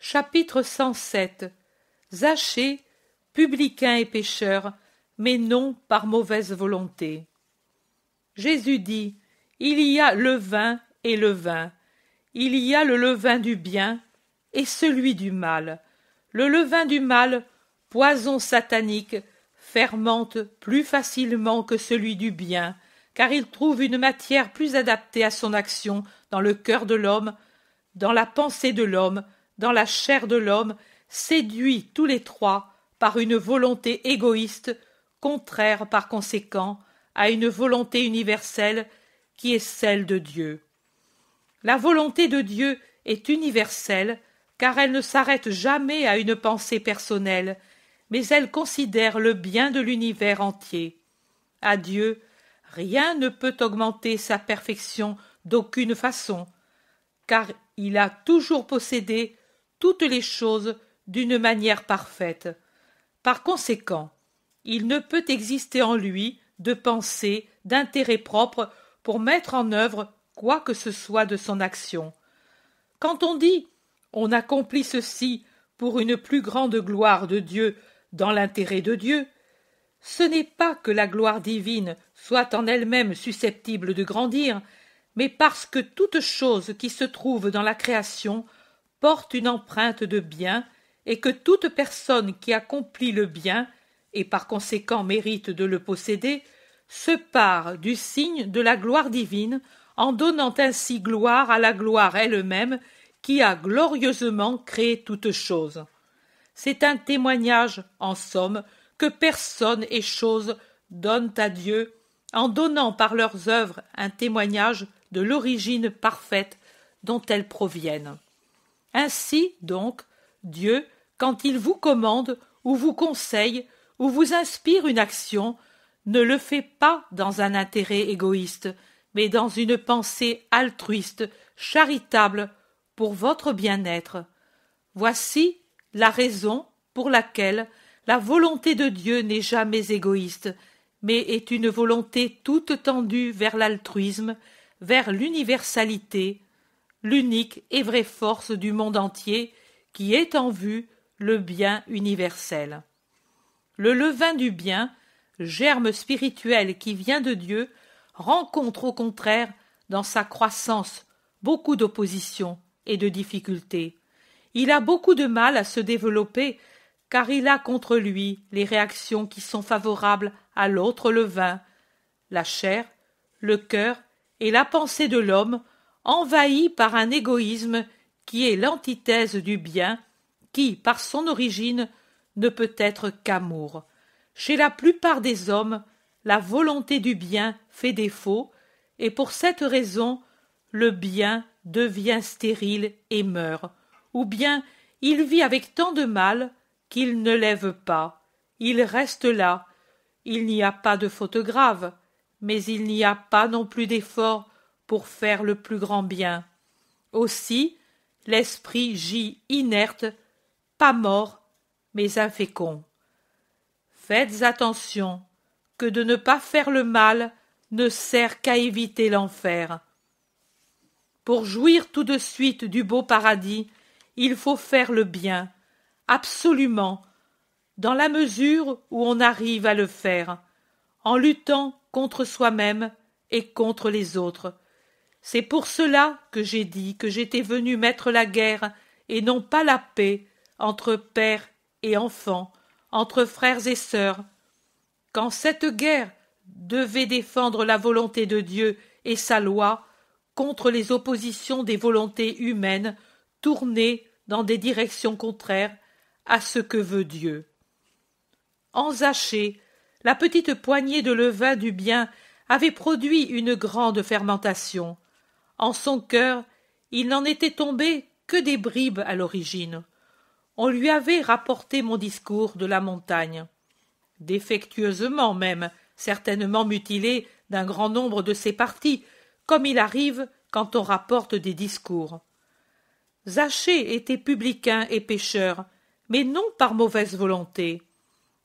Chapitre 107. Zachée, publicain et pécheur, mais non par mauvaise volonté. Jésus dit, il y a le vin et le vin. Il y a le levain du bien et celui du mal. Le levain du mal, poison satanique, fermente plus facilement que celui du bien, car il trouve une matière plus adaptée à son action dans le cœur de l'homme, dans la pensée de l'homme, dans la chair de l'homme, séduit tous les trois par une volonté égoïste, contraire par conséquent à une volonté universelle qui est celle de Dieu. La volonté de Dieu est universelle, car elle ne s'arrête jamais à une pensée personnelle, mais elle considère le bien de l'univers entier. À Dieu, rien ne peut augmenter sa perfection d'aucune façon, car il a toujours possédé toutes les choses d'une manière parfaite. Par conséquent, il ne peut exister en lui de pensée, d'intérêt propre pour mettre en œuvre quoi que ce soit de son action. Quand on dit « on accomplit ceci pour une plus grande gloire de Dieu dans l'intérêt de Dieu », ce n'est pas que la gloire divine soit en elle-même susceptible de grandir, mais parce que toute chose qui se trouve dans la création porte une empreinte de bien et que toute personne qui accomplit le bien et par conséquent mérite de le posséder se pare du signe de la gloire divine en donnant ainsi gloire à la gloire elle-même qui a glorieusement créé toutes choses. C'est un témoignage, en somme, que personne et chose donnent à Dieu en donnant par leurs œuvres un témoignage de l'origine parfaite dont elles proviennent. Ainsi, donc, Dieu, quand il vous commande ou vous conseille ou vous inspire une action, ne le fait pas dans un intérêt égoïste, mais dans une pensée altruiste, charitable, pour votre bien-être. Voici la raison pour laquelle la volonté de Dieu n'est jamais égoïste, mais est une volonté toute tendue vers l'altruisme, vers l'universalité, l'unique et vraie force du monde entier qui est en vue le bien universel. Le levain du bien, germe spirituel qui vient de Dieu, rencontre au contraire dans sa croissance beaucoup d'opposition et de difficultés. Il a beaucoup de mal à se développer car il a contre lui les réactions qui sont favorables à l'autre levain, la chair, le cœur et la pensée de l'homme envahis par un égoïsme qui est l'antithèse du bien, qui, par son origine, ne peut être qu'amour. Chez la plupart des hommes, la volonté du bien fait défaut, et pour cette raison, le bien devient stérile et meurt, ou bien il vit avec tant de mal qu'il ne lève pas, il reste là, il n'y a pas de faute grave, mais il n'y a pas non plus d'effort pour faire le plus grand bien. Aussi, l'esprit gît inerte, pas mort, mais infécond. Faites attention, que de ne pas faire le mal ne sert qu'à éviter l'enfer. Pour jouir tout de suite du beau paradis, il faut faire le bien, absolument, dans la mesure où on arrive à le faire, en luttant contre soi-même et contre les autres. C'est pour cela que j'ai dit que j'étais venu mettre la guerre et non pas la paix entre père et enfant, entre frères et sœurs. Quand cette guerre devait défendre la volonté de Dieu et sa loi contre les oppositions des volontés humaines tournées dans des directions contraires à ce que veut Dieu. En Zachée, la petite poignée de levain du bien avait produit une grande fermentation. En son cœur, il n'en était tombé que des bribes à l'origine. On lui avait rapporté mon discours de la montagne, défectueusement même, certainement mutilé d'un grand nombre de ses parties, comme il arrive quand on rapporte des discours. Zachée était publicain et pécheur, mais non par mauvaise volonté.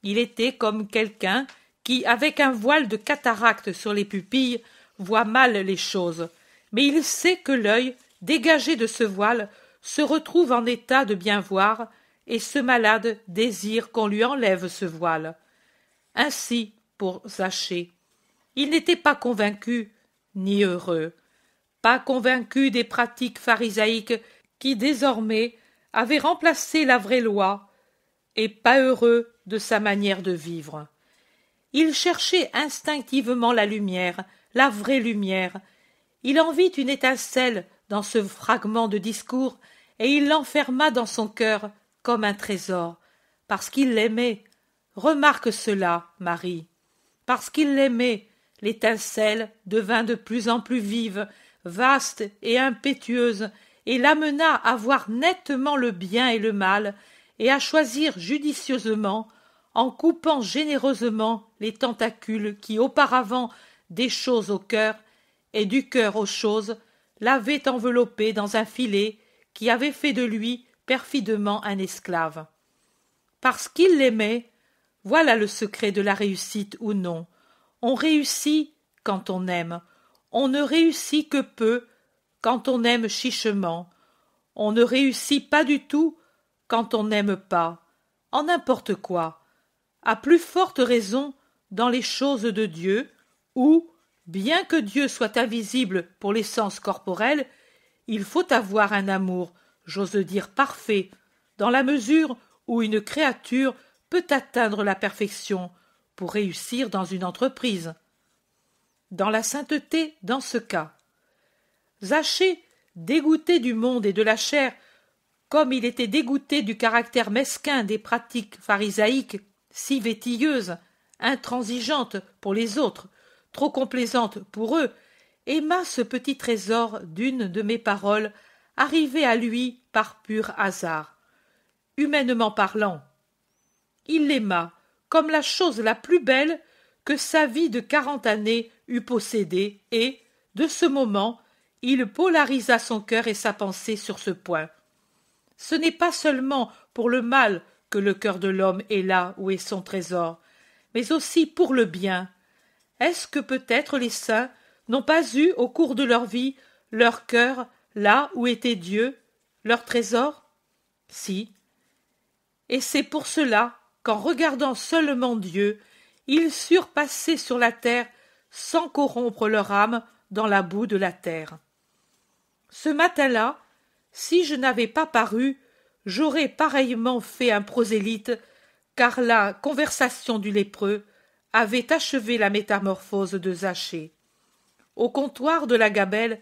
Il était comme quelqu'un qui, avec un voile de cataracte sur les pupilles, voit mal les choses, mais il sait que l'œil, dégagé de ce voile, se retrouve en état de bien voir, et ce malade désire qu'on lui enlève ce voile. Ainsi pour Zachée. Il n'était pas convaincu, ni heureux, pas convaincu des pratiques pharisaïques qui désormais avaient remplacé la vraie loi, et pas heureux de sa manière de vivre. Il cherchait instinctivement la lumière, la vraie lumière. Il en vit une étincelle dans ce fragment de discours, et il l'enferma dans son cœur comme un trésor, parce qu'il l'aimait. Remarque cela, Marie. Parce qu'il l'aimait, l'étincelle devint de plus en plus vive, vaste et impétueuse, et l'amena à voir nettement le bien et le mal, et à choisir judicieusement, en coupant généreusement les tentacules qui auparavant des choses au cœur, et du cœur aux choses, l'avaient enveloppé dans un filet qui avait fait de lui perfidement un esclave. Parce qu'il l'aimait, voilà le secret de la réussite ou non. On réussit quand on aime. On ne réussit que peu quand on aime chichement. On ne réussit pas du tout quand on n'aime pas, en n'importe quoi. À plus forte raison dans les choses de Dieu, où, bien que Dieu soit invisible pour les sens corporels, il faut avoir un amour, j'ose dire parfait, dans la mesure où une créature peut atteindre la perfection pour réussir dans une entreprise. Dans la sainteté, dans ce cas. Zachée, dégoûté du monde et de la chair, comme il était dégoûté du caractère mesquin des pratiques pharisaïques, si vétilleuses, intransigeantes pour les autres, trop complaisantes pour eux, aima ce petit trésor d'une de mes paroles, arrivée à lui par pur hasard. Humainement parlant, il l'aima comme la chose la plus belle que sa vie de 40 années eût possédée, et, de ce moment, il polarisa son cœur et sa pensée sur ce point. Ce n'est pas seulement pour le mal que le cœur de l'homme est là où est son trésor, mais aussi pour le bien. Est-ce que peut-être les saints n'ont pas eu au cours de leur vie leur cœur là où était Dieu, leur trésor? Si. Et c'est pour cela qu'en regardant seulement Dieu, ils surent passer sur la terre sans corrompre leur âme dans la boue de la terre. Ce matin-là, si je n'avais pas paru, j'aurais pareillement fait un prosélyte, car la conversation du lépreux avait achevé la métamorphose de Zachée. Au comptoir de la gabelle,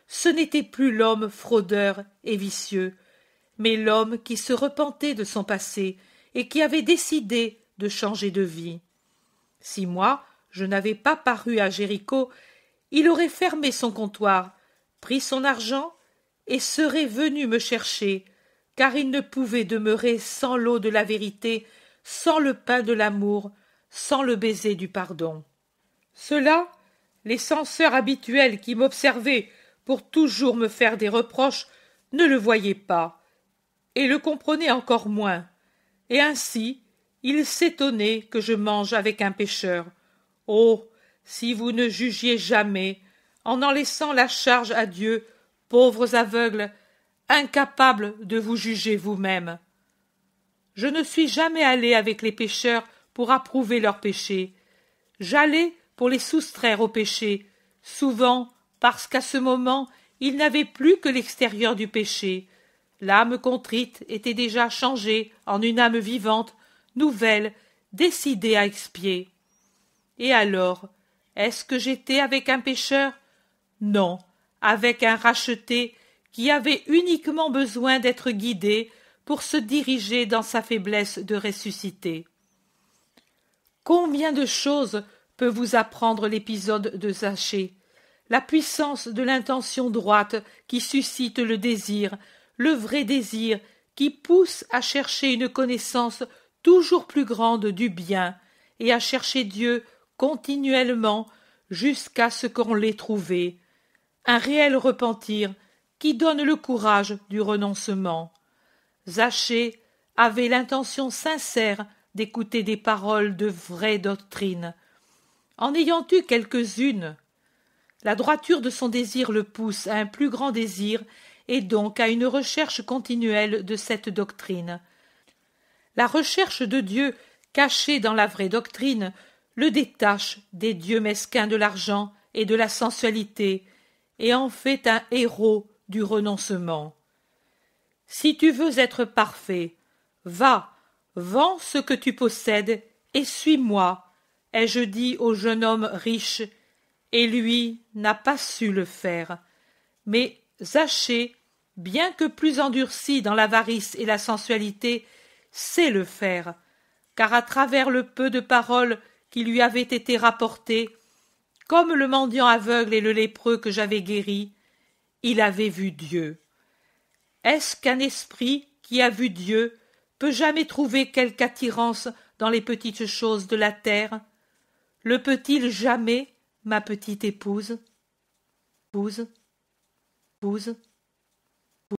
ce n'était plus l'homme fraudeur et vicieux, mais l'homme qui se repentait de son passé et qui avait décidé de changer de vie. Si moi, je n'avais pas paru à Jéricho, il aurait fermé son comptoir, pris son argent et serait venu me chercher, car il ne pouvait demeurer sans l'eau de la vérité, sans le pain de l'amour, sans le baiser du pardon. Cela, les censeurs habituels qui m'observaient pour toujours me faire des reproches ne le voyaient pas, et le comprenaient encore moins, et ainsi ils s'étonnaient que je mange avec un pécheur. Oh, si vous ne jugiez jamais, en laissant la charge à Dieu, pauvres aveugles, incapables de vous juger vous-mêmes. Je ne suis jamais allé avec les pécheurs pour approuver leurs péchés. J'allais pour les soustraire au péché, souvent parce qu'à ce moment, ils n'avaient plus que l'extérieur du péché. L'âme contrite était déjà changée en une âme vivante, nouvelle, décidée à expier. Et alors, est-ce que j'étais avec un pécheur? Non, avec un racheté qui avait uniquement besoin d'être guidé pour se diriger dans sa faiblesse de ressuscité. Combien de choses peut vous apprendre l'épisode de Zachée? La puissance de l'intention droite qui suscite le désir, le vrai désir qui pousse à chercher une connaissance toujours plus grande du bien et à chercher Dieu continuellement jusqu'à ce qu'on l'ait trouvé. Un réel repentir qui donne le courage du renoncement. Zachée avait l'intention sincère d'écouter des paroles de vraie doctrine. En ayant eu quelques-unes, la droiture de son désir le pousse à un plus grand désir et donc à une recherche continuelle de cette doctrine. La recherche de Dieu cachée dans la vraie doctrine le détache des dieux mesquins de l'argent et de la sensualité, et en fait un héros du renoncement. Si tu veux être parfait, va, vends ce que tu possèdes et suis-moi, ai-je dit au jeune homme riche, et lui n'a pas su le faire. Mais Zachée, bien que plus endurci dans l'avarice et la sensualité, sait le faire, car à travers le peu de paroles qui lui avaient été rapportées, comme le mendiant aveugle et le lépreux que j'avais guéri, il avait vu Dieu. Est-ce qu'un esprit qui a vu Dieu peut jamais trouver quelque attirance dans les petites choses de la terre? Le peut-il jamais, ma petite épouse? Épouse,